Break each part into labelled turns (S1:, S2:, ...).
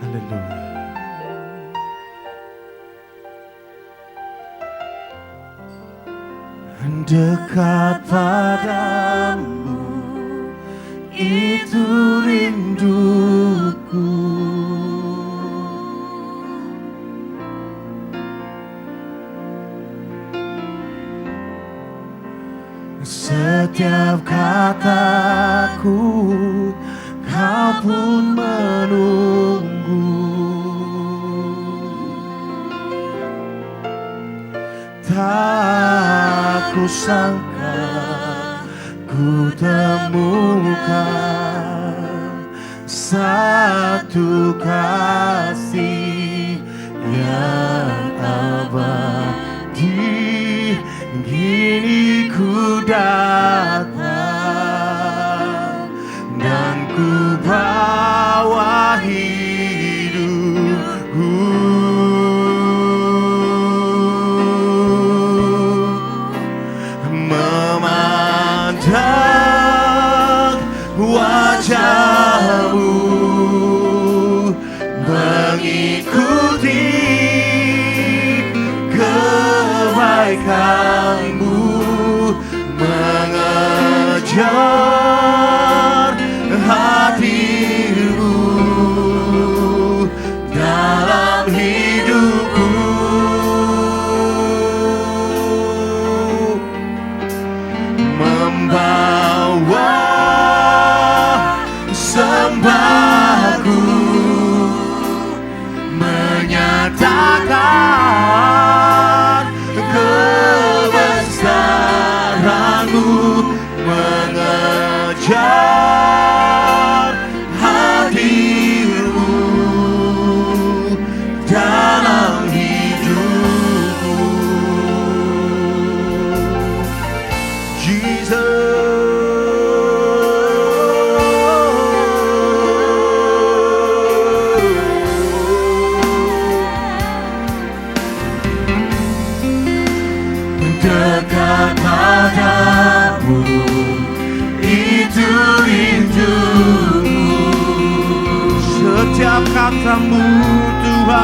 S1: Haleluya. Dekat padamu itu rinduku. Setiap kataku kau pun menunggu. Tak kusangka ku temukan satu kasih yang abadi. Kini ku datang dan ku bawa hidupku. Memandang wajahmu, mengikuti kebaikanmu, mengejar hadirmu dalam hidupku. Membawa sembahku, menyatakan kebesaranmu, mengejar hadirmu dalam hidupku. Jesus. Dekat padamu itu rinduku. Setiap katamu Tuhan,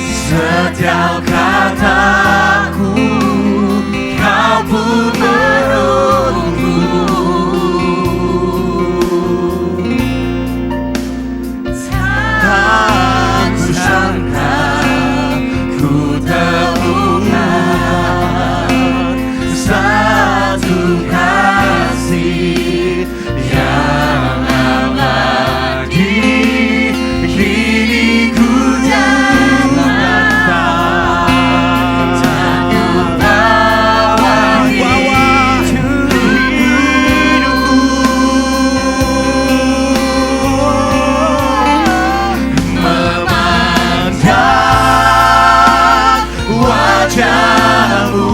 S1: setiap kataku kau pun menunggu. Tak kusangka satu kasih yang abadi. Kini ku datang dan ku bawa hidupku. Memandang wajahmu,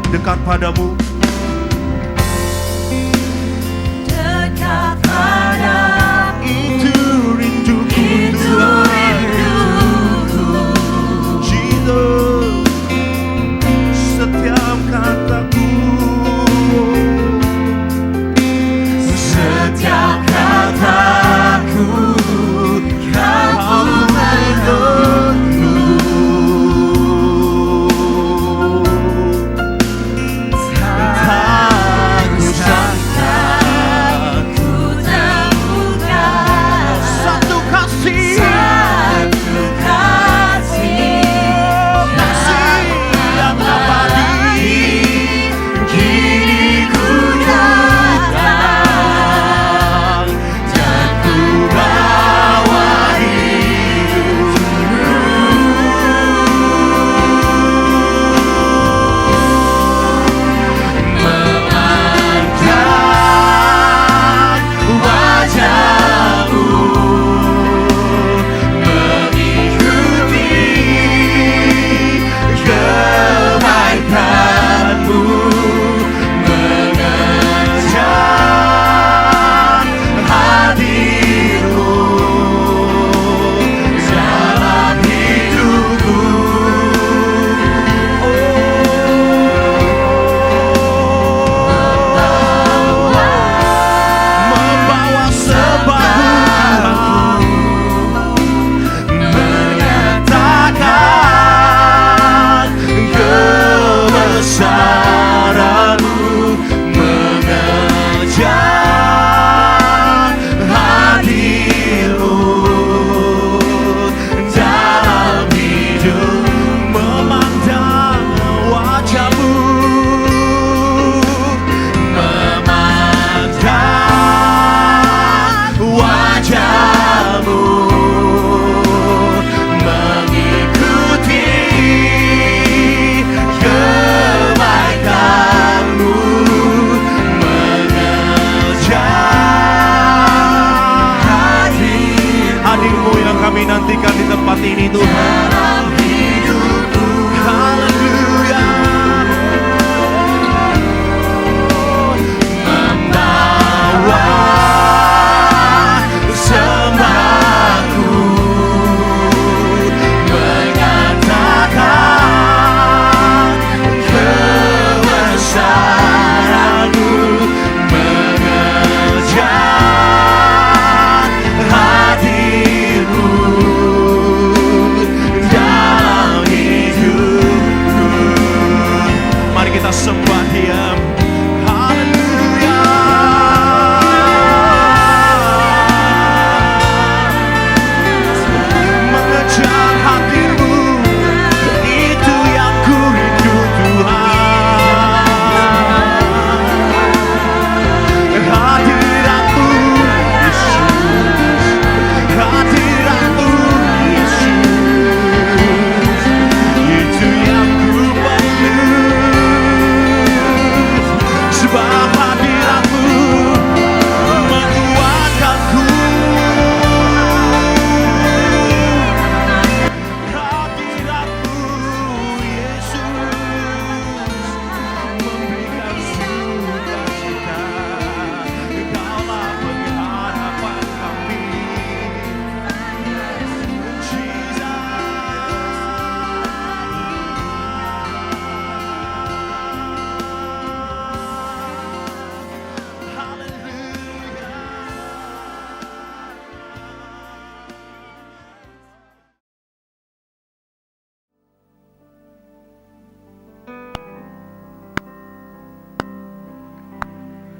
S1: dekat padamu, dekat padamu itu rinduku, itu rinduku. Jesus, setiap kataku, setiap kataku kau menunggu.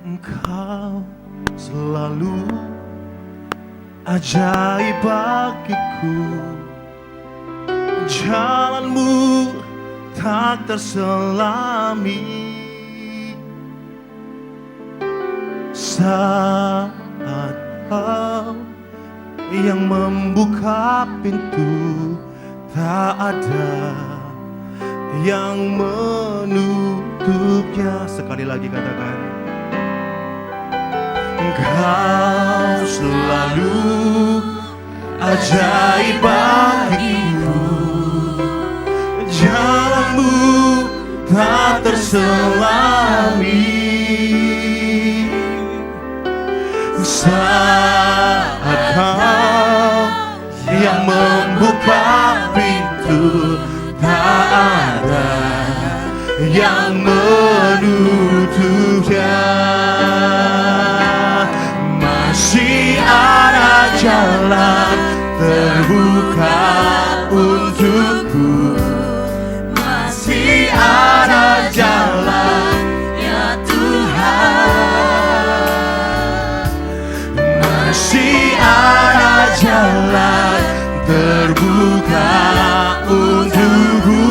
S1: Engkau selalu ajaib bagiku, jalanmu tak terselami. Saat Kau yang membuka pintu, tak ada yang menutupnya. Sekali lagi katakan, Engkau selalu ajaib bagiku, jalanmu tak terselami. Saat Kau yang membuka pintu, tak ada yang menutupnya. Masih ada jalan terbuka untukku, masih ada jalan ya Tuhan, masih ada jalan terbuka untukku.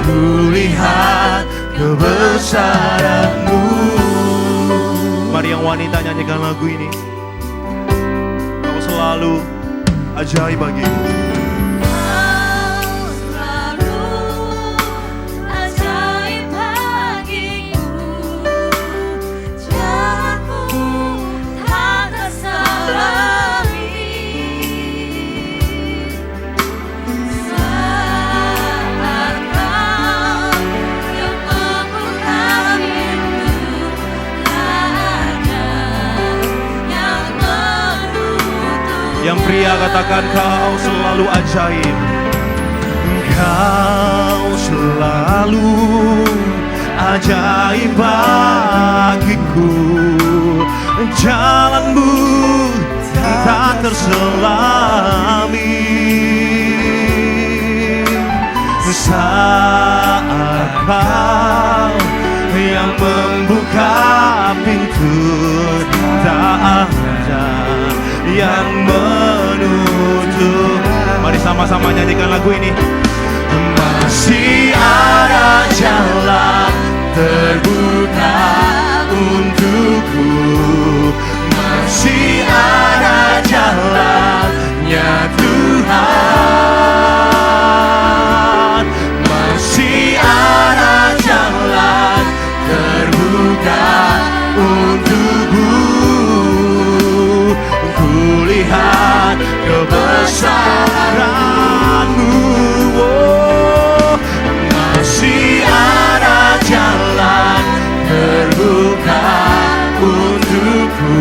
S1: Kulihat kebesaran-Mu. Mari yang wanita nyanyikan lagu ini. Kau selalu ajaib bagiku.
S2: Kau selalu ajaib bagiku, jalanmu tak terselami. Saat Kau yang membuka pintu, tak ada yang menutup.
S1: Yang pria katakan, Kau selalu ajaib. Engkau selalu ajaib bagiku, jalanmu tak terselami. Saat Kau yang membuka pintu, tak ada yang menutup. Mari sama-sama nyanyikan lagu ini. Masih ada jalan terbuka untukku, masih ada jalannya Tuhan, masih ada jalan terbuka untukku. Kulihat kebesaran-Mu, oh, masih ada jalan terbuka untukku,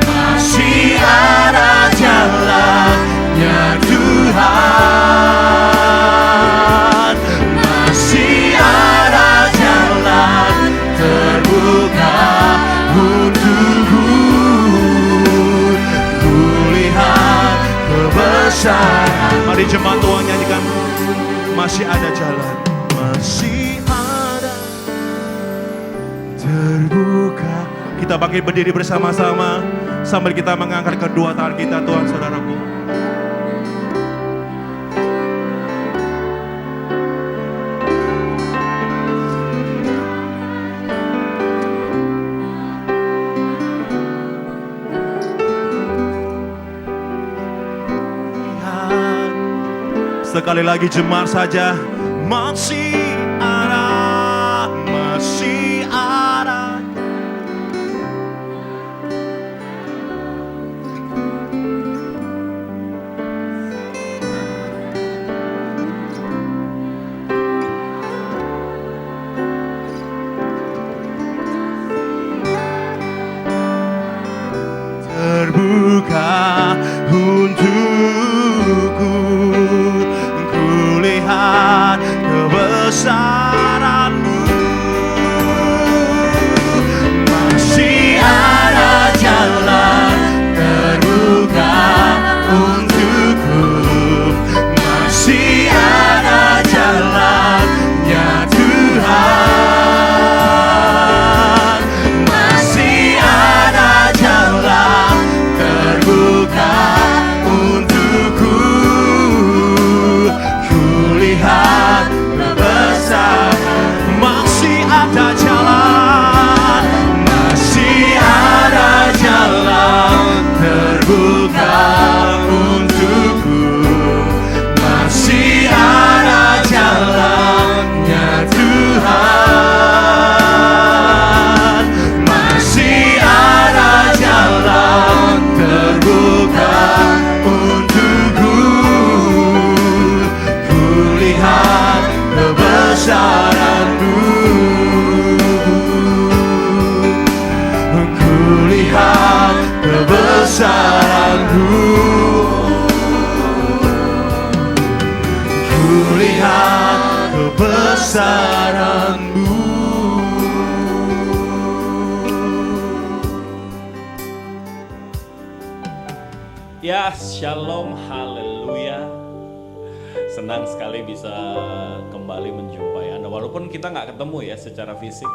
S1: masih ada jalannya Tuhan, masih ada jalan terbuka untukku. Kulihat kebesaran. Mari jemaat Tuhan nyanyikan, masih ada jalan, masih ada terbuka. Kita bangkit berdiri bersama-sama sambil kita mengangkat kedua tangan kita, Tuhan saudaraku. Sekali lagi jemaat saja, masih ada, masih ada. Terbuka untukku, kulihat kebesaran-Mu. Masih ada jalan terbuka untukku, masih ada jalannya Tuhan, kebesaran-Mu. Kulihat kebesaran-Mu. Kulihat kebesaran-Mu.
S3: Ya, shalom, haleluya. Senang sekali bisa kembali menjumpai Anda. Walaupun kita nggak ketemu ya secara fisik,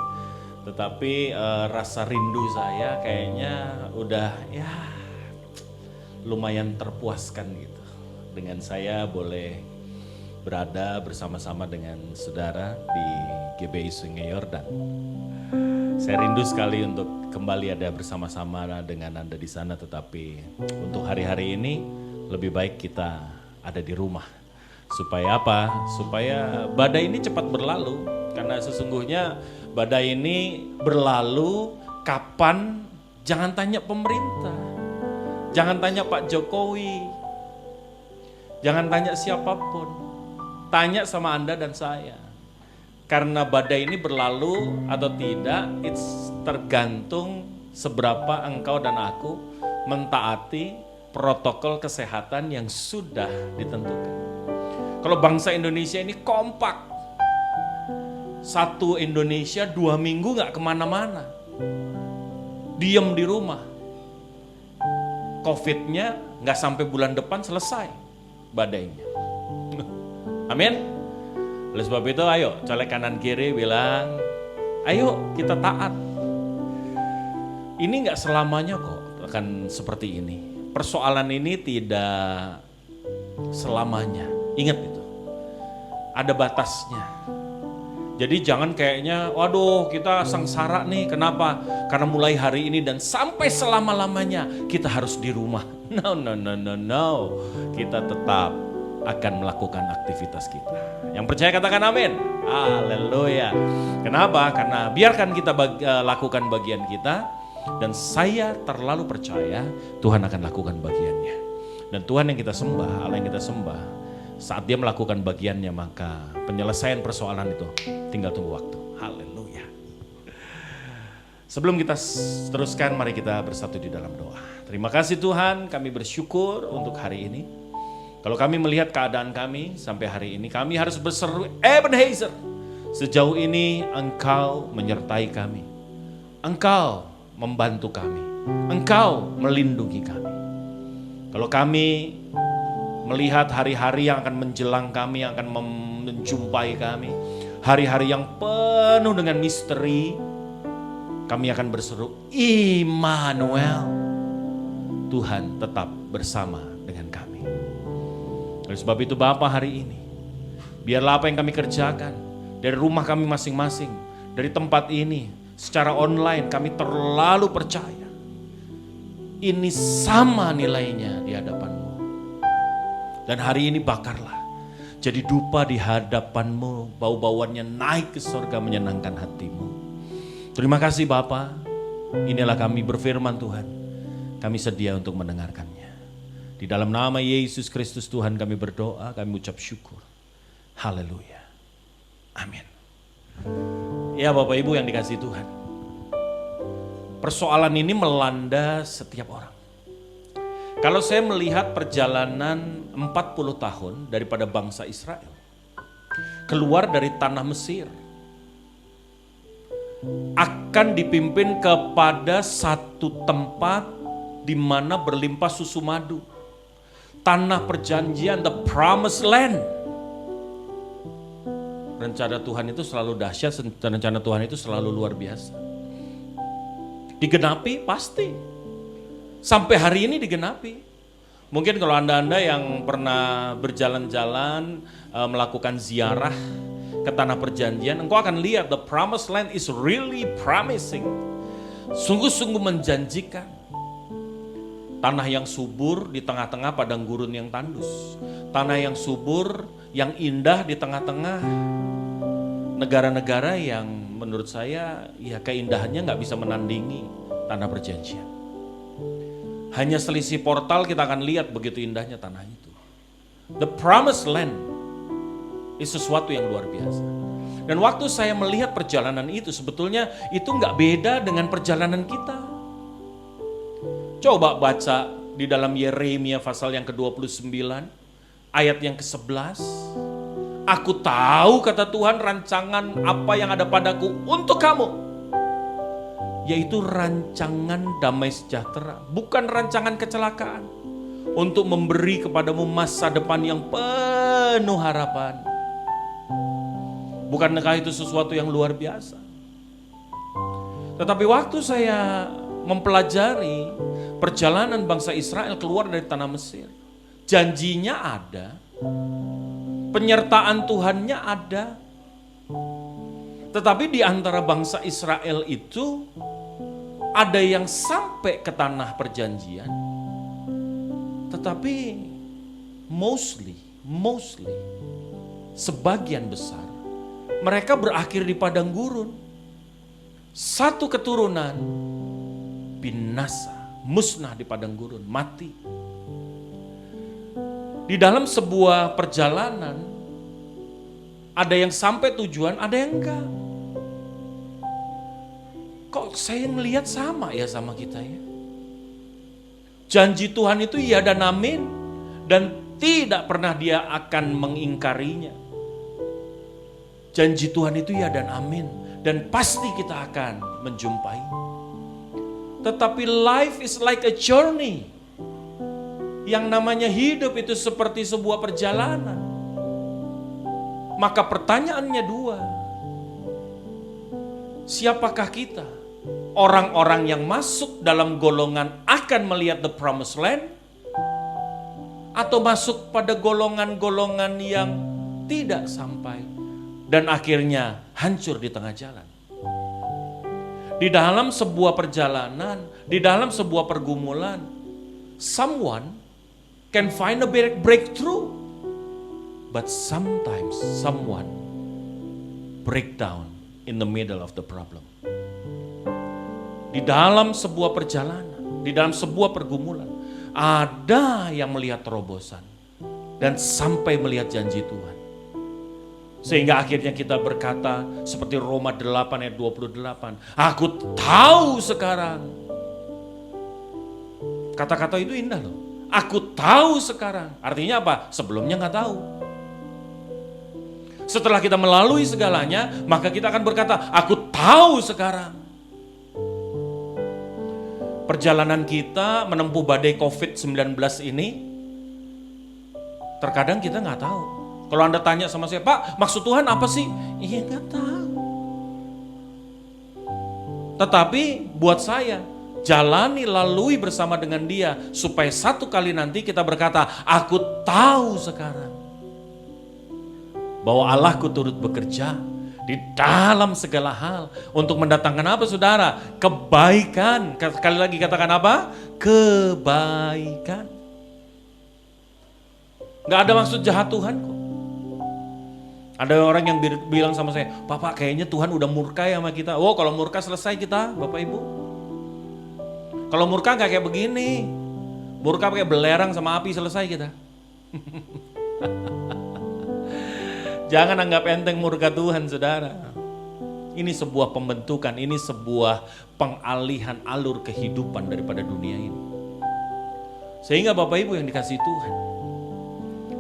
S3: tetapi rasa rindu saya kayaknya udah ya lumayan terpuaskan gitu. Dengan saya boleh berada bersama-sama dengan saudara di GBI Sungai Yordan. Saya rindu sekali untuk kembali ada bersama-sama dengan Anda di sana, tetapi untuk hari-hari ini lebih baik kita ada di rumah. Supaya apa? Supaya badai ini cepat berlalu, karena sesungguhnya badai ini berlalu kapan? Jangan tanya pemerintah, jangan tanya Pak Jokowi, jangan tanya siapapun, tanya sama Anda dan saya. Karena badai ini berlalu atau tidak, it's tergantung seberapa engkau dan aku mentaati protokol kesehatan yang sudah ditentukan. Kalau bangsa Indonesia ini kompak, satu Indonesia 2 minggu gak kemana-mana, diem di rumah. Covid-nya gak sampai bulan depan selesai badainya. Amin. Oleh sebab itu ayo colek kanan kiri bilang, ayo kita taat. Ini gak selamanya kok akan seperti ini. Persoalan ini tidak selamanya. Ingat itu. Ada batasnya. Jadi jangan kayaknya, waduh kita sengsara nih. Kenapa? Karena mulai hari ini dan sampai selama-lamanya kita harus di rumah. No. Kita tetap akan melakukan aktivitas kita. Yang percaya katakan amin. Haleluya. Kenapa? Karena biarkan kita lakukan bagian kita, dan saya terlalu percaya Tuhan akan lakukan bagiannya. Dan Tuhan yang kita sembah, Allah yang kita sembah, saat dia melakukan bagiannya, maka penyelesaian persoalan itu tinggal tunggu waktu. Haleluya. Sebelum kita teruskan, mari kita bersatu di dalam doa. Terima kasih Tuhan, kami bersyukur untuk hari ini. Kalau kami melihat keadaan kami sampai hari ini, kami harus berseru, Ebenezer, sejauh ini Engkau menyertai kami. Engkau membantu kami. Engkau melindungi kami. Kalau kami melihat hari-hari yang akan menjelang kami, yang akan menjumpai kami, hari-hari yang penuh dengan misteri, kami akan berseru, Immanuel, Tuhan tetap bersama dengan kami. Oleh sebab itu Bapa, hari ini biarlah apa yang kami kerjakan dari rumah kami masing-masing, dari tempat ini, secara online, kami terlalu percaya ini sama nilainya di hadapan-Mu. Dan hari ini bakarlah jadi dupa di hadapan-Mu, bau-bauannya naik ke surga menyenangkan hati-Mu. Terima kasih Bapa, inilah kami berfirman Tuhan, kami sedia untuk mendengarkannya. Di dalam nama Yesus Kristus Tuhan kami berdoa, kami ucap syukur. Haleluya. Amin. Ya Bapak Ibu yang dikasihi Tuhan. Persoalan ini melanda setiap orang. Kalau saya melihat perjalanan 40 tahun daripada bangsa Israel keluar dari tanah Mesir, akan dipimpin kepada satu tempat di mana berlimpah susu madu. Tanah perjanjian, the promised land. Rencana Tuhan itu selalu dahsyat, rencana Tuhan itu selalu luar biasa. Digenapi pasti. Sampai hari ini digenapi. Mungkin kalau Anda yang pernah berjalan-jalan, melakukan ziarah ke tanah perjanjian, engkau akan lihat the promised land is really promising. Sungguh-sungguh menjanjikan. Tanah yang subur di tengah-tengah padang gurun yang tandus. Tanah yang subur, yang indah di tengah-tengah negara-negara yang menurut saya ya keindahannya gak bisa menandingi tanah perjanjian. Hanya selisih portal kita akan lihat begitu indahnya tanah itu. The promised land is sesuatu yang luar biasa. Dan waktu saya melihat perjalanan itu, sebetulnya itu nggak beda dengan perjalanan kita. Coba baca di dalam Yeremia pasal yang ke-29, ayat yang ke-11. Aku tahu, kata Tuhan, rancangan apa yang ada padaku untuk kamu, yaitu rancangan damai sejahtera, bukan rancangan kecelakaan, untuk memberi kepadamu masa depan yang penuh harapan. Bukankah itu sesuatu yang luar biasa? Tetapi waktu saya mempelajari perjalanan bangsa Israel keluar dari tanah Mesir, janjinya ada, penyertaan Tuhannya ada. Tetapi di antara bangsa Israel itu ada yang sampai ke tanah perjanjian, tetapi mostly sebagian besar mereka berakhir di padang gurun. Satu keturunan binasa, musnah di padang gurun, mati. Di dalam sebuah perjalanan ada yang sampai tujuan, ada yang enggak. Kok saya melihat sama ya sama kita ya? Janji Tuhan itu iya dan amin, dan tidak pernah dia akan mengingkarinya. Janji Tuhan itu ya dan amin, dan pasti kita akan menjumpai. Tetapi life is like a journey. Yang namanya hidup itu seperti sebuah perjalanan. Maka pertanyaannya dua. Siapakah kita? Orang-orang yang masuk dalam golongan akan melihat the promised land, atau masuk pada golongan-golongan yang tidak sampai dan akhirnya hancur di tengah jalan? Di dalam sebuah perjalanan, di dalam sebuah pergumulan, someone can find a breakthrough, but sometimes someone break down in the middle of the problem. Di dalam sebuah perjalanan, di dalam sebuah pergumulan, ada yang melihat terobosan dan sampai melihat janji Tuhan. Sehingga akhirnya kita berkata seperti Roma 8 ayat 28, aku tahu sekarang. Kata-kata itu indah loh. Aku tahu sekarang. Artinya apa? Sebelumnya nggak tahu. Setelah kita melalui segalanya, maka kita akan berkata, aku tahu sekarang. Perjalanan kita menempuh badai COVID-19 ini, terkadang kita nggak tahu. Kalau Anda tanya sama saya, Pak, maksud Tuhan apa sih? Iya, nggak tahu. Tetapi buat saya, jalani, lalui bersama dengan dia, supaya satu kali nanti kita berkata, aku tahu sekarang bahwa Allahku turut bekerja di dalam segala hal untuk mendatangkan apa, saudara? Kebaikan. Sekali lagi katakan apa? Kebaikan. Gak ada maksud jahat Tuhan kok. Ada orang yang bilang sama saya, Bapak kayaknya Tuhan udah murka ya sama kita. Oh, kalau murka selesai kita, Bapak Ibu. Kalau murka gak kayak begini. Murka pakai belerang sama api, selesai kita. Jangan anggap enteng murka Tuhan, saudara. Ini sebuah pembentukan, ini sebuah pengalihan alur kehidupan daripada dunia ini. Sehingga Bapak Ibu yang dikasihi Tuhan,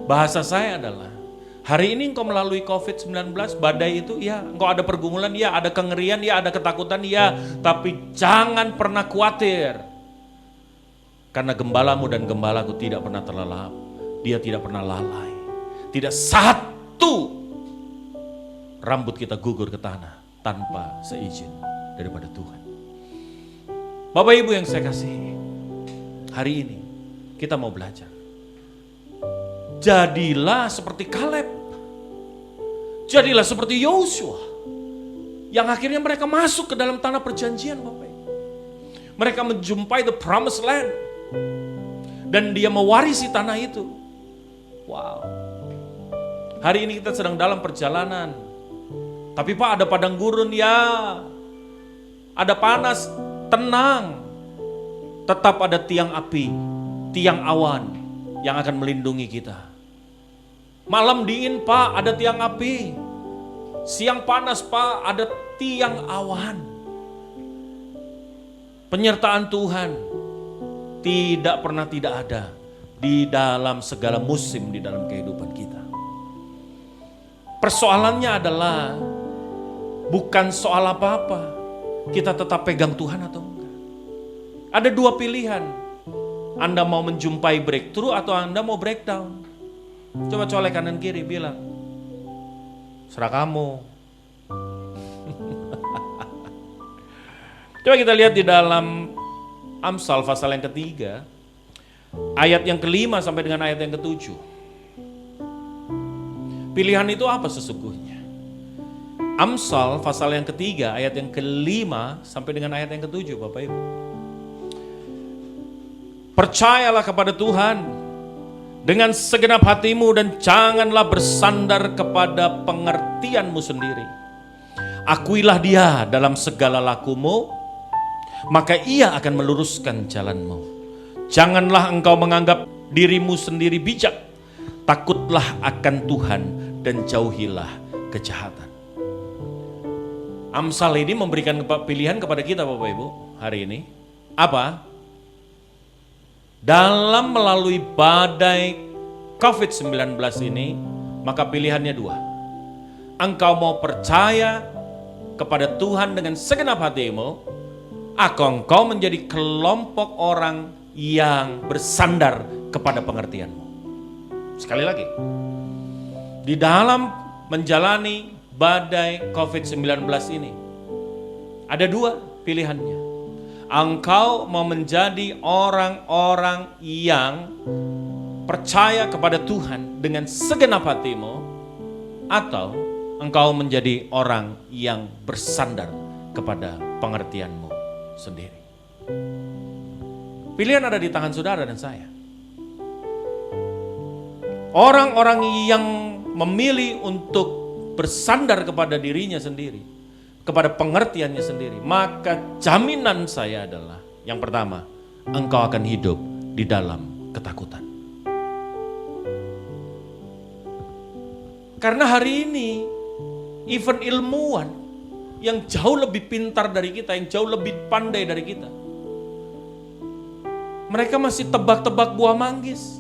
S3: bahasa saya adalah, hari ini engkau melalui COVID-19, badai itu, ya, engkau ada pergumulan, ya, ada kengerian, ya, ada ketakutan, ya, tapi jangan pernah khawatir. Karena gembalamu dan gembalaku tidak pernah terlelap. Dia tidak pernah lalai. Tidak satu rambut kita gugur ke tanah tanpa seizin daripada Tuhan. Bapak Ibu yang saya kasihi, hari ini kita mau belajar. Jadilah seperti Kaleb. Jadilah seperti Yosua. Yang akhirnya mereka masuk ke dalam tanah perjanjian, Bapak Ibu. Mereka menjumpai the promised land. Dan dia mewarisi tanah itu. Wow. Hari ini kita sedang dalam perjalanan. Tapi Pak, ada padang gurun, ya. Ada panas, tenang. Tetap ada tiang api, tiang awan yang akan melindungi kita. Malam dingin Pak, ada tiang api. Siang panas Pak, ada tiang awan. Penyertaan Tuhan tidak pernah tidak ada di dalam segala musim di dalam kehidupan kita. Persoalannya adalah bukan soal apa-apa, kita tetap pegang Tuhan atau enggak. Ada dua pilihan, Anda mau menjumpai breakthrough atau Anda mau breakdown. Coba colek kanan kiri, bilang, serah kamu. Coba kita lihat di dalam Amsal pasal yang ketiga, ayat yang kelima sampai dengan ayat yang ketujuh. Pilihan itu apa sesungguhnya? Amsal pasal yang ketiga, ayat yang kelima sampai dengan ayat yang ketujuh, Bapak Ibu. Percayalah kepada Tuhan dengan segenap hatimu dan janganlah bersandar kepada pengertianmu sendiri. Akuilah Dia dalam segala lakumu, maka Ia akan meluruskan jalanmu. Janganlah engkau menganggap dirimu sendiri bijak. Takutlah akan Tuhan dan jauhilah kejahatan. Amsal ini memberikan pilihan kepada kita Bapak Ibu hari ini. Apa? Dalam melalui badai COVID-19 ini, maka pilihannya dua. Engkau mau percaya kepada Tuhan dengan segenap hatimu, atau engkau menjadi kelompok orang yang bersandar kepada pengertianmu. Sekali lagi, di dalam menjalani badai COVID-19 ini, ada dua pilihannya. Engkau mau menjadi orang-orang yang percaya kepada Tuhan dengan segenap hatimu, atau engkau menjadi orang yang bersandar kepada pengertianmu sendiri. Pilihan ada di tangan saudara dan saya. Orang-orang yang memilih untuk bersandar kepada dirinya sendiri, kepada pengertiannya sendiri, maka jaminan saya adalah yang pertama, engkau akan hidup di dalam ketakutan. Karena hari ini, even ilmuwan yang jauh lebih pintar dari kita, yang jauh lebih pandai dari kita, mereka masih tebak-tebak buah manggis.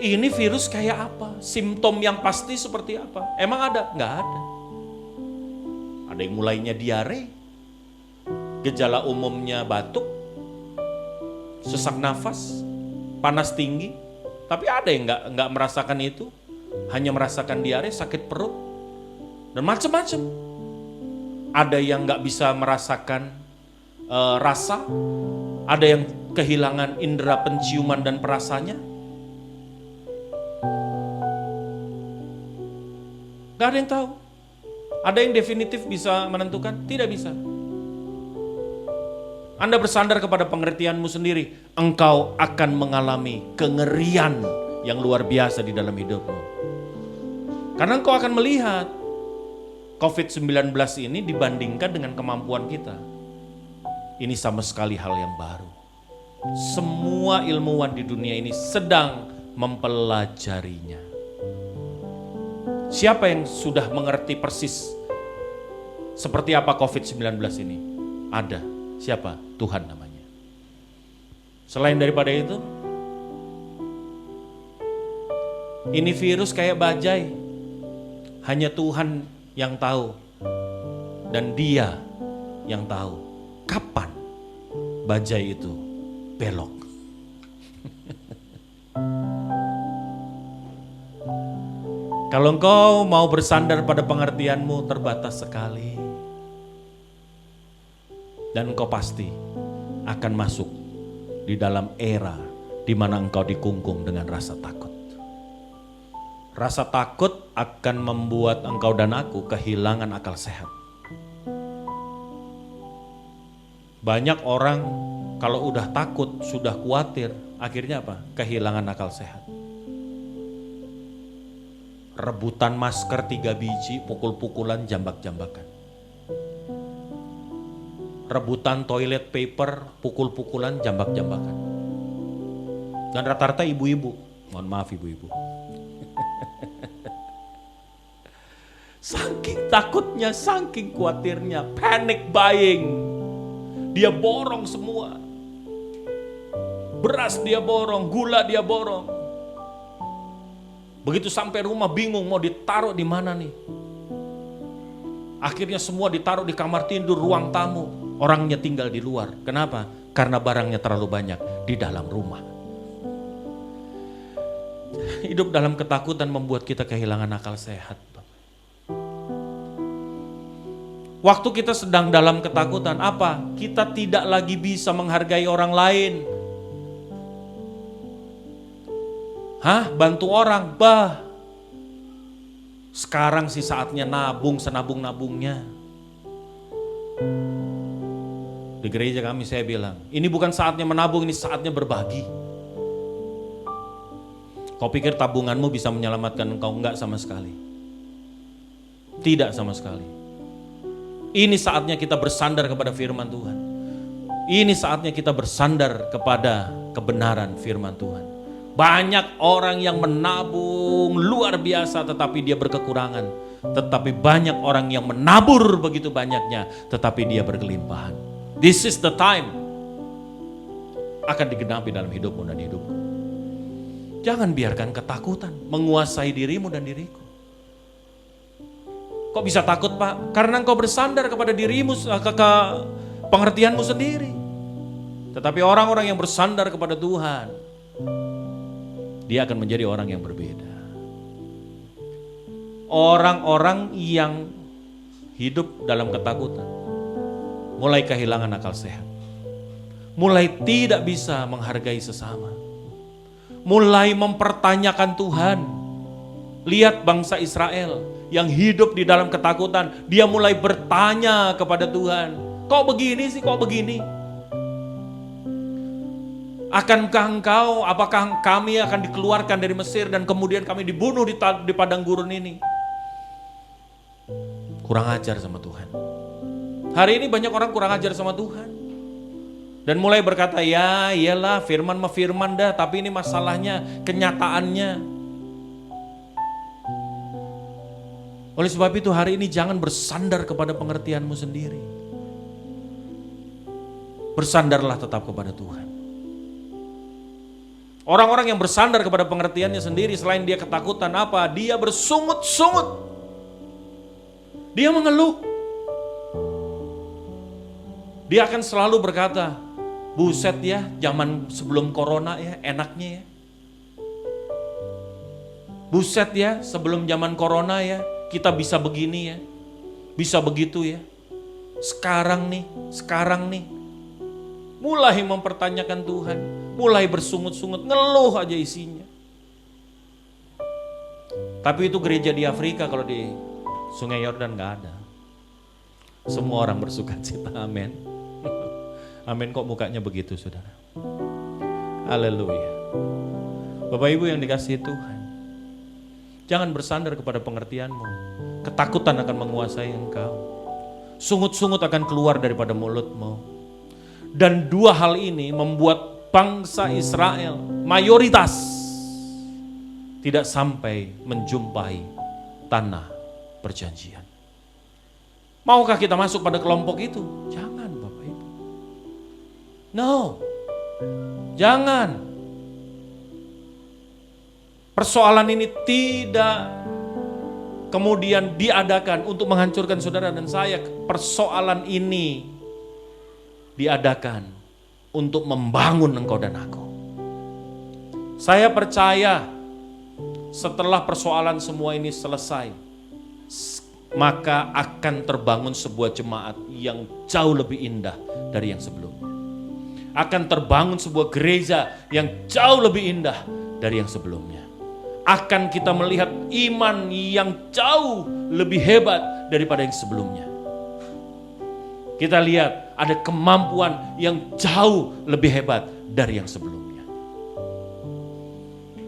S3: Ini virus kayak apa? Simptom yang pasti seperti apa? Emang ada? Nggak ada. Ada yang mulainya diare, gejala umumnya batuk, sesak nafas, panas tinggi. Tapi ada yang nggak merasakan itu, hanya merasakan diare, sakit perut, dan macam-macam. Ada yang nggak bisa merasakan rasa, ada yang kehilangan indera penciuman dan perasanya. Gak ada yang tahu. Ada yang definitif bisa menentukan? Tidak bisa. Anda bersandar kepada pengertianmu sendiri, engkau akan mengalami kengerian yang luar biasa di dalam hidupmu. Karena engkau akan melihat COVID-19 ini dibandingkan dengan kemampuan kita, ini sama sekali hal yang baru. Semua ilmuwan di dunia ini sedang mempelajarinya. Siapa yang sudah mengerti persis seperti apa COVID-19 ini? Ada. Siapa? Tuhan namanya. Selain daripada itu, ini virus kayak bajai. Hanya Tuhan yang tahu. Dan Dia yang tahu kapan bajai itu belok. Kalau engkau mau bersandar pada pengertianmu, terbatas sekali. Dan engkau pasti akan masuk di dalam era di mana engkau dikungkung dengan rasa takut. Rasa takut akan membuat engkau dan aku kehilangan akal sehat. Banyak orang kalau udah takut, sudah khawatir, akhirnya apa? Kehilangan akal sehat. Rebutan masker 3 biji, pukul-pukulan, jambak-jambakan. Rebutan toilet paper, pukul-pukulan, jambak-jambakan. Dan rata-rata ibu-ibu, mohon maaf ibu-ibu. Saking takutnya, saking khawatirnya, panic buying. Dia borong semua. Beras dia borong, gula dia borong. Begitu sampai rumah bingung mau ditaruh di mana nih. Akhirnya semua ditaruh di kamar tidur, ruang tamu. Orangnya tinggal di luar. Kenapa? Karena barangnya terlalu banyak di dalam rumah. Hidup dalam ketakutan membuat kita kehilangan akal sehat. Waktu kita sedang dalam ketakutan, apa? Kita tidak lagi bisa menghargai orang lain. Bantu orang? Sekarang sih saatnya nabung senabung-nabungnya. Di gereja kami saya bilang, ini bukan saatnya menabung, ini saatnya berbagi. Kau pikir tabunganmu bisa menyelamatkan engkau? Enggak sama sekali. Tidak sama sekali. Ini saatnya kita bersandar kepada firman Tuhan. Ini saatnya kita bersandar kepada kebenaran firman Tuhan. Banyak orang yang menabung luar biasa tetapi dia berkekurangan. Tetapi banyak orang yang menabur begitu banyaknya tetapi dia berkelimpahan. This is the time akan digenapi dalam hidupmu dan hidupku. Jangan biarkan ketakutan menguasai dirimu dan diriku. Kok bisa takut, Pak? Karena engkau bersandar kepada dirimu, ke pengertianmu sendiri. Tetapi orang-orang yang bersandar kepada Tuhan, dia akan menjadi orang yang berbeda. Orang-orang yang hidup dalam ketakutan, mulai kehilangan akal sehat. Mulai tidak bisa menghargai sesama. Mulai mempertanyakan Tuhan. Lihat bangsa Israel yang hidup di dalam ketakutan, dia mulai bertanya kepada Tuhan, kok begini sih, kok begini? Akankah engkau, apakah kami akan dikeluarkan dari Mesir dan kemudian kami dibunuh di padang gurun ini? Kurang ajar sama Tuhan. Hari ini banyak orang kurang ajar sama Tuhan. Dan mulai berkata, ya iyalah firman mah firman dah, tapi ini masalahnya kenyataannya. Oleh sebab itu hari ini jangan bersandar kepada pengertianmu sendiri. Bersandarlah tetap kepada Tuhan. Orang-orang yang bersandar kepada pengertiannya sendiri selain dia ketakutan apa? Dia bersungut-sungut. Dia mengeluh. Dia akan selalu berkata, buset ya zaman sebelum corona ya enaknya ya. Buset ya sebelum zaman corona ya. Kita bisa begini ya, bisa begitu ya. Sekarang nih, mulai mempertanyakan Tuhan, mulai bersungut-sungut, ngeluh aja isinya. Tapi itu gereja di Afrika, kalau di Sungai Yordan gak ada. Semua orang bersukacita, amin. Amin, kok mukanya begitu saudara. Haleluya. Bapak Ibu yang dikasihi Tuhan, jangan bersandar kepada pengertianmu. Ketakutan akan menguasai engkau. Sungut-sungut akan keluar daripada mulutmu. Dan dua hal ini membuat bangsa Israel mayoritas tidak sampai menjumpai tanah perjanjian. Maukah kita masuk pada kelompok itu? Jangan Bapak Ibu. No. Jangan. Persoalan ini tidak kemudian diadakan untuk menghancurkan saudara dan saya. Persoalan ini diadakan untuk membangun engkau dan aku. Saya percaya setelah persoalan semua ini selesai, maka akan terbangun sebuah jemaat yang jauh lebih indah dari yang sebelumnya. Akan terbangun sebuah gereja yang jauh lebih indah dari yang sebelumnya. Akan kita melihat iman yang jauh lebih hebat daripada yang sebelumnya. Kita lihat ada kemampuan yang jauh lebih hebat dari yang sebelumnya.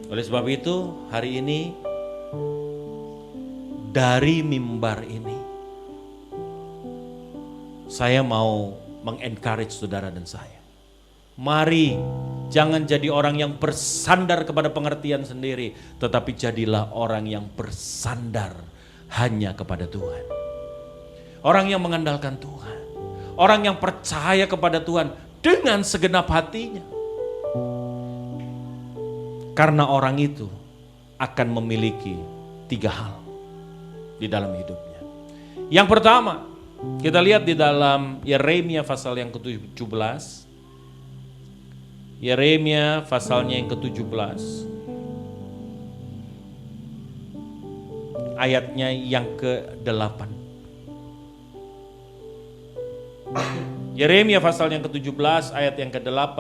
S3: Oleh sebab itu hari ini dari mimbar ini saya mau mengencourage saudara dan saya. Mari jangan jadi orang yang bersandar kepada pengertian sendiri, tetapi jadilah orang yang bersandar hanya kepada Tuhan. Orang yang mengandalkan Tuhan, orang yang percaya kepada Tuhan dengan segenap hatinya. Karena orang itu akan memiliki 3 hal di dalam hidupnya. Yang pertama, kita lihat di dalam Yeremia pasal yang ke-17. Yeremia pasalnya yang ke-17. Ayatnya yang ke-8. Yeremia pasal yang ke-17 ayat yang ke-8.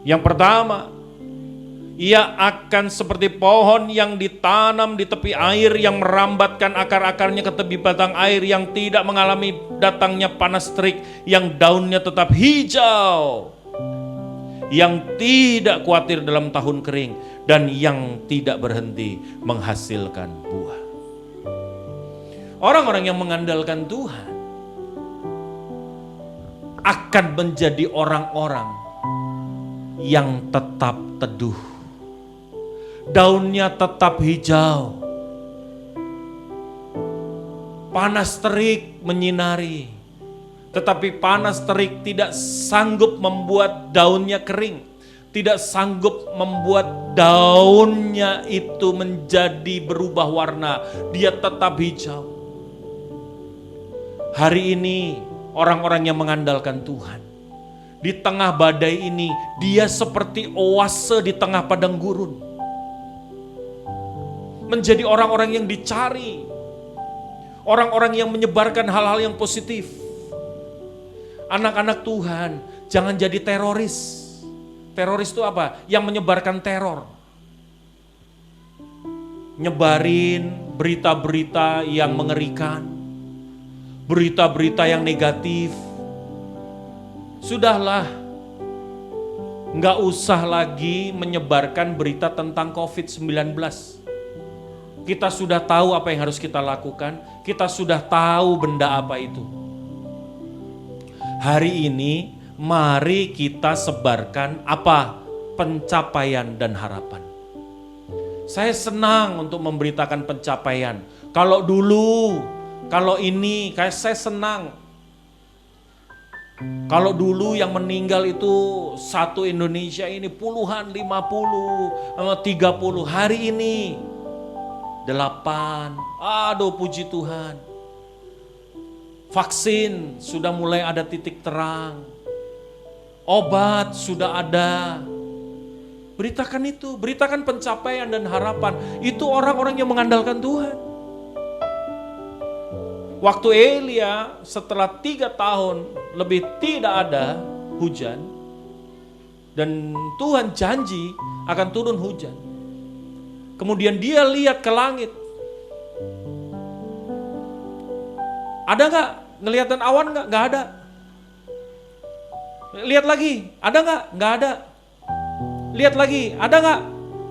S3: Yang pertama, ia akan seperti pohon yang ditanam di tepi air, yang merambatkan akar-akarnya ke tepi batang air, yang tidak mengalami datangnya panas terik, yang daunnya tetap hijau, yang tidak khawatir dalam tahun kering, dan yang tidak berhenti menghasilkan buah. Orang-orang yang mengandalkan Tuhan akan menjadi orang-orang yang tetap teduh. Daunnya tetap hijau. Panas terik menyinari. Tetapi panas terik tidak sanggup membuat daunnya kering. Tidak sanggup membuat daunnya itu menjadi berubah warna. Dia tetap hijau. Hari ini orang-orang yang mengandalkan Tuhan, di tengah badai ini, dia seperti oase di tengah padang gurun. Menjadi orang-orang yang dicari. Orang-orang yang menyebarkan hal-hal yang positif. Anak-anak Tuhan, jangan jadi teroris. Teroris itu apa? Yang menyebarkan teror. Nyebarin berita-berita yang mengerikan. Berita-berita yang negatif. Sudahlah, nggak usah lagi menyebarkan berita tentang COVID-19. Kita sudah tahu apa yang harus kita lakukan, kita sudah tahu benda apa itu. Hari ini, mari kita sebarkan apa? Pencapaian dan harapan. Saya senang untuk memberitakan pencapaian. Kalau dulu, kalau ini, kayak saya senang. Kalau dulu yang meninggal itu satu Indonesia ini puluhan, 50, 30. Hari ini 8. Aduh, puji Tuhan. Vaksin sudah mulai ada titik terang. Obat sudah ada. Beritakan itu, beritakan pencapaian dan harapan. Itu orang-orang yang mengandalkan Tuhan. Waktu Elia setelah 3 tahun lebih tidak ada hujan, dan Tuhan janji akan turun hujan. Kemudian dia lihat ke langit. Ada nggak? Ngeliatan awan nggak? Nggak ada. Lihat lagi, ada nggak? Nggak ada. Lihat lagi, ada nggak?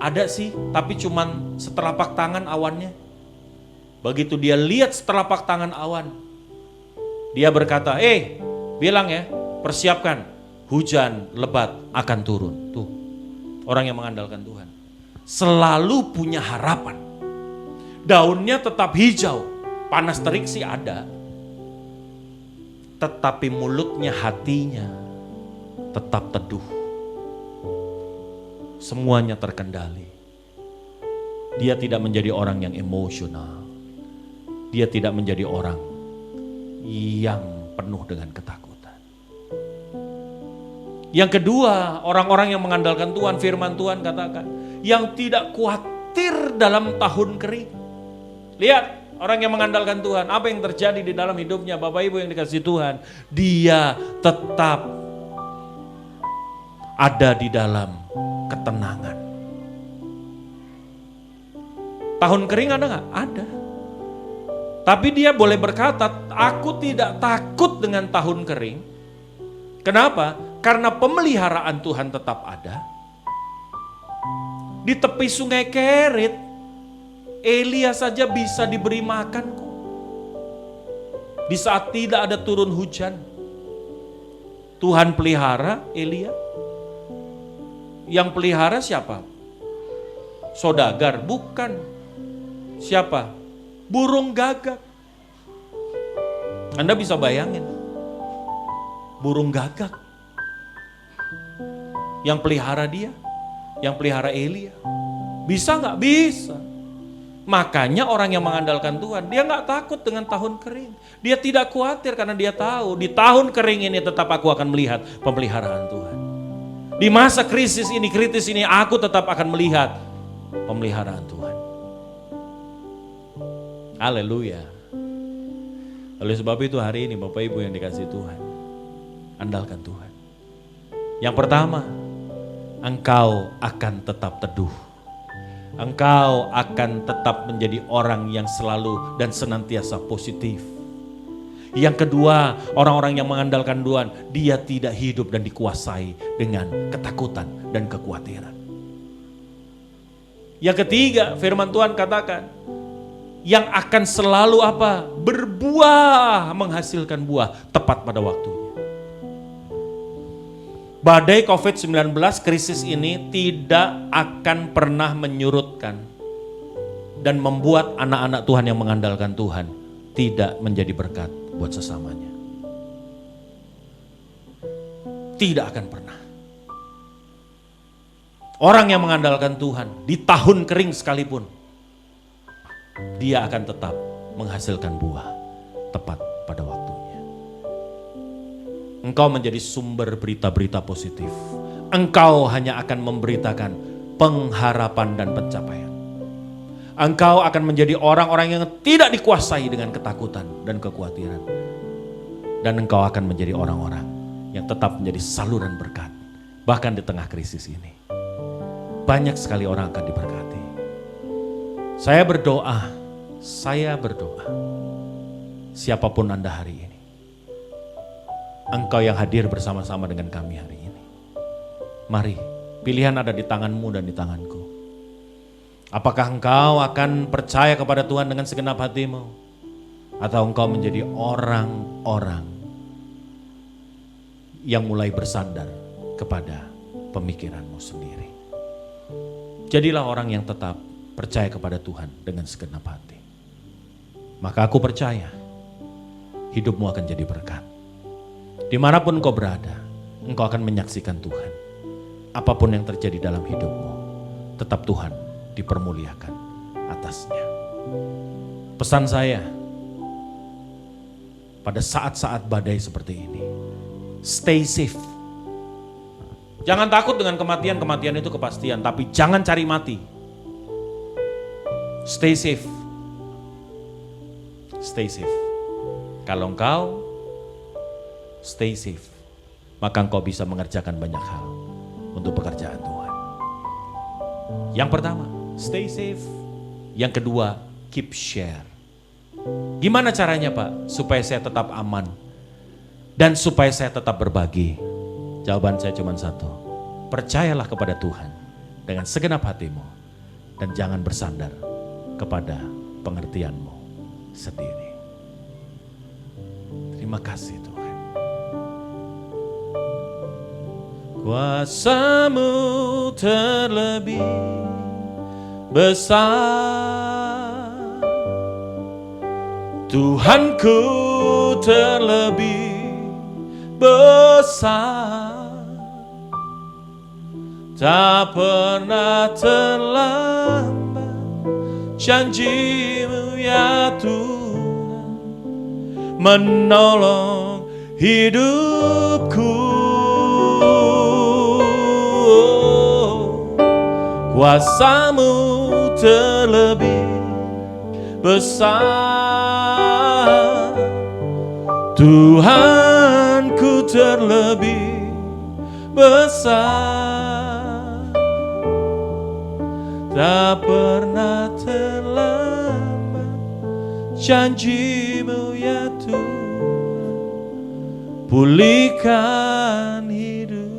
S3: Ada sih, tapi cuman setelapak tangan awannya. Begitu dia lihat setelapak tangan awan, dia berkata, bilang ya, persiapkan, hujan lebat akan turun. Tuh, orang yang mengandalkan Tuhan selalu punya harapan. Daunnya tetap hijau, panas terik sih ada, tetapi mulutnya, hatinya tetap teduh. Semuanya terkendali. Dia tidak menjadi orang yang emosional. Dia tidak menjadi orang yang penuh dengan ketakutan. Yang kedua, orang-orang yang mengandalkan Tuhan, firman Tuhan katakan, yang tidak khawatir dalam tahun kering. Lihat, orang yang mengandalkan Tuhan, apa yang terjadi di dalam hidupnya, Bapak Ibu yang dikasihi Tuhan, dia tetap ada di dalam ketenangan. Tahun kering ada nggak? Ada. Tapi dia boleh berkata, aku tidak takut dengan tahun kering. Kenapa? Karena pemeliharaan Tuhan tetap ada. Di tepi sungai Kerit, Elia saja bisa diberi makan kok. Di saat tidak ada turun hujan. Tuhan pelihara Elia. Yang pelihara siapa? Saudagar? Bukan. Siapa? burung gagak. Anda bisa bayangin, burung gagak yang pelihara dia, yang pelihara Elia. Bisa nggak? Bisa. Makanya orang yang mengandalkan Tuhan, dia nggak takut dengan tahun kering. Dia tidak khawatir karena dia tahu di tahun kering ini tetap aku akan melihat pemeliharaan Tuhan. Di masa kritis ini aku tetap akan melihat pemeliharaan Tuhan. Haleluya. Oleh sebab itu hari ini Bapak Ibu yang dikasihi Tuhan, andalkan Tuhan. Yang pertama, engkau akan tetap teduh. Engkau akan tetap menjadi orang yang selalu dan senantiasa positif. Yang kedua, orang-orang yang mengandalkan Tuhan, dia tidak hidup dan dikuasai dengan ketakutan dan kekhawatiran. Yang ketiga, firman Tuhan katakan, yang akan selalu apa? Berbuah, menghasilkan buah tepat pada waktunya. Badai COVID-19 krisis ini tidak akan pernah menyurutkan dan membuat anak-anak Tuhan yang mengandalkan Tuhan tidak menjadi berkat buat sesamanya. Tidak akan pernah. Orang yang mengandalkan Tuhan di tahun kering sekalipun, dia akan tetap menghasilkan buah tepat pada waktunya. Engkau menjadi sumber berita-berita positif. Engkau hanya akan memberitakan pengharapan dan pencapaian. Engkau akan menjadi orang-orang yang tidak dikuasai dengan ketakutan dan kekhawatiran. Dan engkau akan menjadi orang-orang yang tetap menjadi saluran berkat. Bahkan di tengah krisis ini. Banyak sekali orang akan diberkati. Saya berdoa, siapapun Anda hari ini, engkau yang hadir bersama-sama dengan kami hari ini. Mari, pilihan ada di tanganmu dan di tanganku. Apakah engkau akan percaya kepada Tuhan dengan segenap hatimu? Atau engkau menjadi orang-orang yang mulai bersandar kepada pemikiranmu sendiri? Jadilah orang yang tetap percaya kepada Tuhan dengan segenap hati. Maka aku percaya hidupmu akan jadi berkat. Dimanapun engkau berada, engkau akan menyaksikan Tuhan. Apapun yang terjadi dalam hidupmu, tetap Tuhan dipermuliakan atasnya. Pesan saya, pada saat-saat badai seperti ini, stay safe. Jangan takut dengan kematian, kematian itu kepastian, tapi jangan cari mati. Stay safe. Stay safe. Kalau engkau stay safe, maka engkau bisa mengerjakan banyak hal untuk pekerjaan Tuhan. Yang pertama, stay safe. Yang kedua, keep share. Gimana caranya Pak? Supaya saya tetap aman dan supaya saya tetap berbagi. Jawaban saya cuma satu. Percayalah kepada Tuhan dengan segenap hatimu dan jangan bersandar kepada pengertianmu sendiri. Terima kasih Tuhan. Kuasa-Mu terlebih besar, Tuhanku terlebih besar, tak pernah terlambat janji-Mu ya Tuhan, menolong hidupku. Kuasa-Mu terlebih besar, Tuhanku terlebih besar, tak pernah terlambat janji-Mu ya Tuhan, pulihkan hidupku.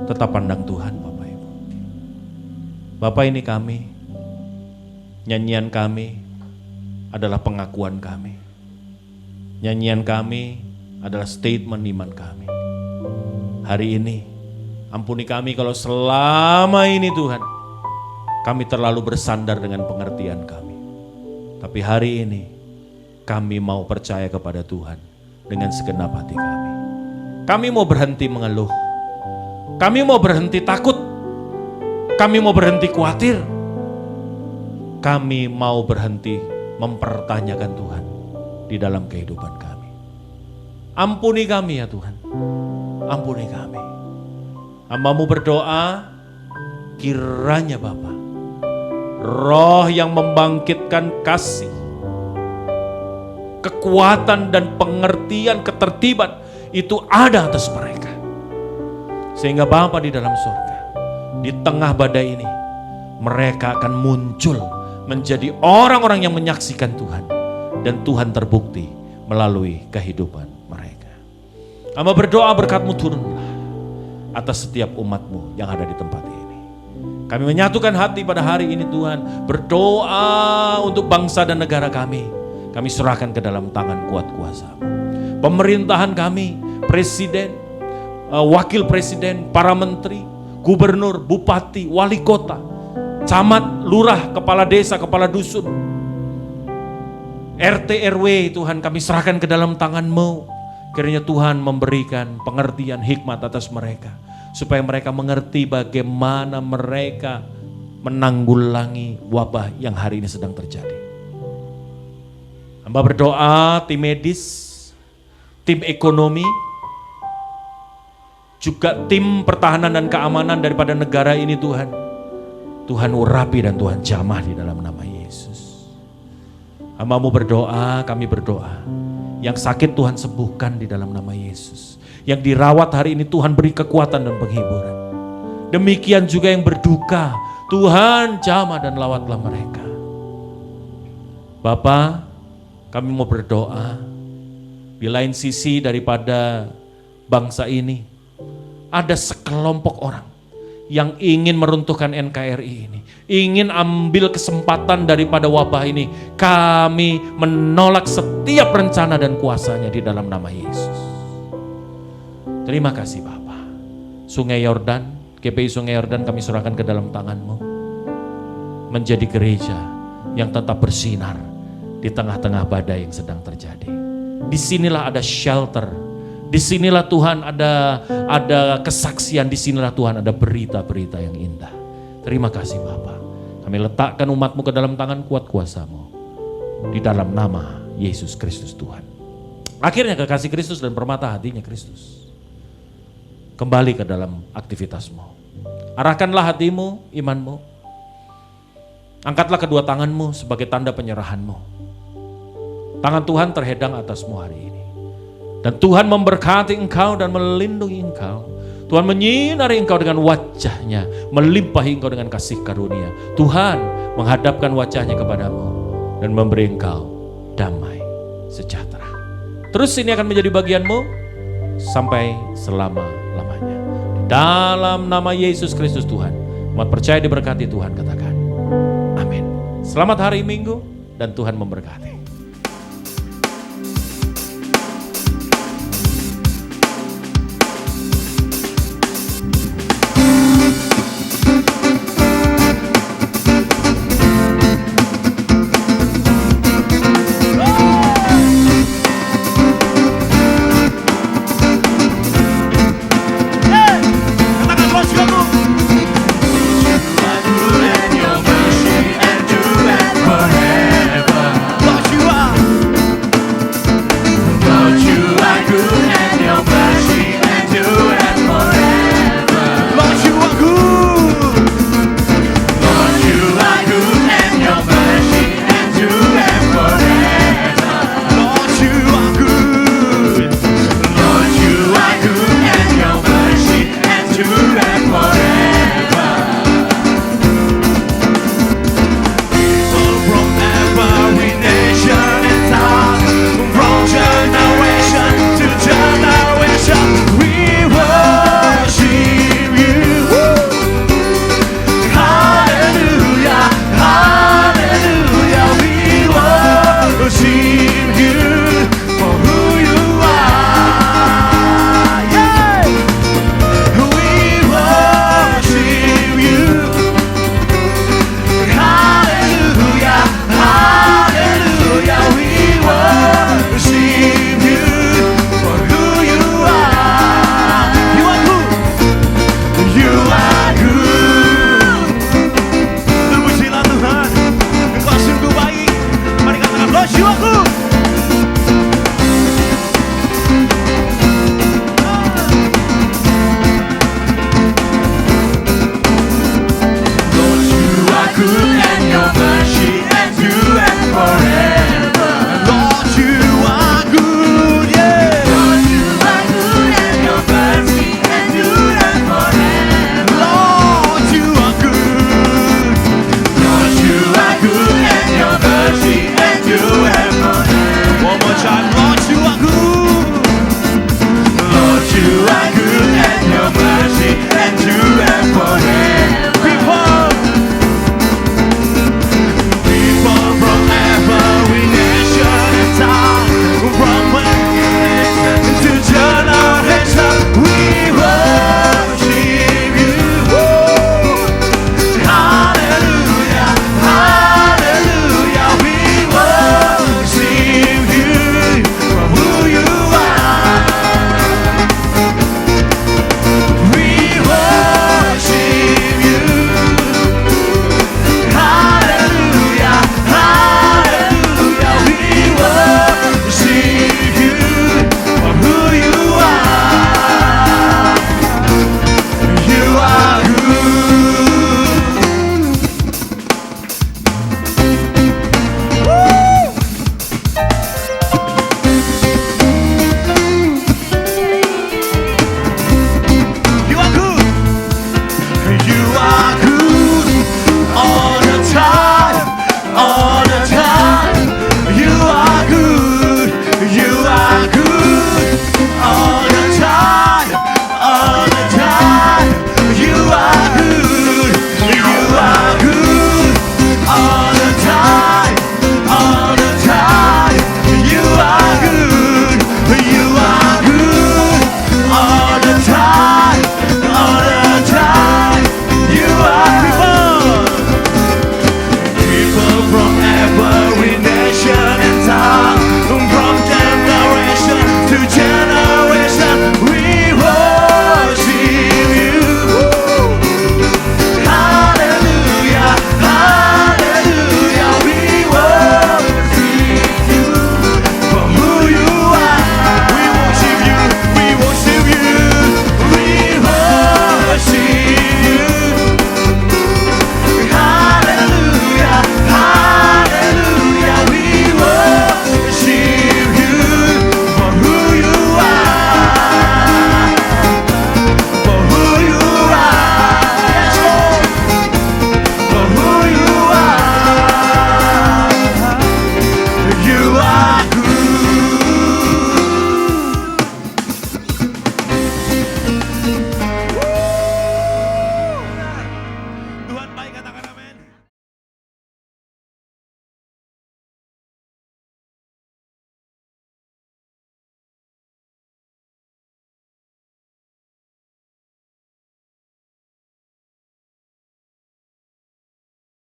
S3: Tetap pandang Tuhan Bapak Ibu. Bapak, ini kami, nyanyian kami adalah pengakuan kami. Nyanyian kami adalah statement iman kami. Hari ini, ampuni kami kalau selama ini Tuhan, Kami terlalu bersandar dengan pengertian kami. Tapi hari ini kami mau percaya kepada Tuhan dengan segenap hati kami. Kami mau berhenti mengeluh. Kami mau berhenti takut. Kami mau berhenti khawatir. Kami mau berhenti mempertanyakan Tuhan di dalam kehidupan kami. Ampuni kami ya Tuhan. Ampuni kami. Hamba-Mu berdoa, kiranya Bapa, Roh yang membangkitkan kasih, kekuatan dan pengertian, ketertiban itu ada atas mereka. Sehingga Bapa di dalam surga, di tengah badai ini, mereka akan muncul menjadi orang-orang yang menyaksikan Tuhan. Dan Tuhan terbukti melalui kehidupan mereka. Hamba berdoa berkat-Mu turunlah atas setiap umat-Mu yang ada di tempat ini. Kami menyatukan hati pada hari ini Tuhan, berdoa untuk bangsa dan negara kami. Kami serahkan ke dalam tangan kuat kuasa-Mu. Pemerintahan kami, presiden, wakil presiden, para menteri, gubernur, bupati, wali kota, camat, lurah, kepala desa, kepala dusun, RT, RW, Tuhan kami serahkan ke dalam tangan-Mu. Kiranya Tuhan memberikan pengertian hikmat atas mereka, supaya mereka mengerti bagaimana mereka menanggulangi wabah yang hari ini sedang terjadi. Hamba berdoa tim medis, tim ekonomi, juga tim pertahanan dan keamanan daripada negara ini Tuhan. Tuhan urapi dan Tuhan jamah di dalam nama Yesus. Hamba-Mu berdoa, kami berdoa. Yang sakit Tuhan sembuhkan di dalam nama Yesus. Yang dirawat hari ini Tuhan beri kekuatan dan penghiburan. Demikian juga yang berduka, Tuhan jamah dan lawatlah mereka. Bapa, kami mau berdoa. Di lain sisi daripada bangsa ini, ada sekelompok orang yang ingin meruntuhkan NKRI ini, ingin ambil kesempatan daripada wabah ini. Kami menolak setiap rencana dan kuasanya di dalam nama Yesus. Terima kasih Bapa. Sungai Yordan, GPI Sungai Yordan kami serahkan ke dalam tangan-Mu. Menjadi gereja yang tetap bersinar di tengah-tengah badai yang sedang terjadi. Disinilah ada shelter. Disinilah Tuhan ada kesaksian, disinilah Tuhan ada berita-berita yang indah. Terima kasih Bapa. Kami letakkan umat-Mu ke dalam tangan kuat kuasa-Mu. Di dalam nama Yesus Kristus Tuhan. Akhirnya kekasih Kristus dan permata hatinya Kristus. Kembali ke dalam aktivitas-Mu. Arahkanlah hatimu, iman-Mu. Angkatlah kedua tangan-Mu sebagai tanda penyerahan-Mu. Tangan Tuhan terhedang atasmu hari ini. Dan Tuhan memberkati engkau dan melindungi engkau. Tuhan menyinari engkau dengan wajah-Nya, melimpahi engkau dengan kasih karunia. Tuhan menghadapkan wajah-Nya kepadamu dan memberi engkau damai sejahtera. Terus ini akan menjadi bagianmu sampai selama-lamanya. Di dalam nama Yesus Kristus Tuhan, umat percaya diberkati Tuhan, katakan amin. Selamat hari Minggu dan Tuhan memberkati.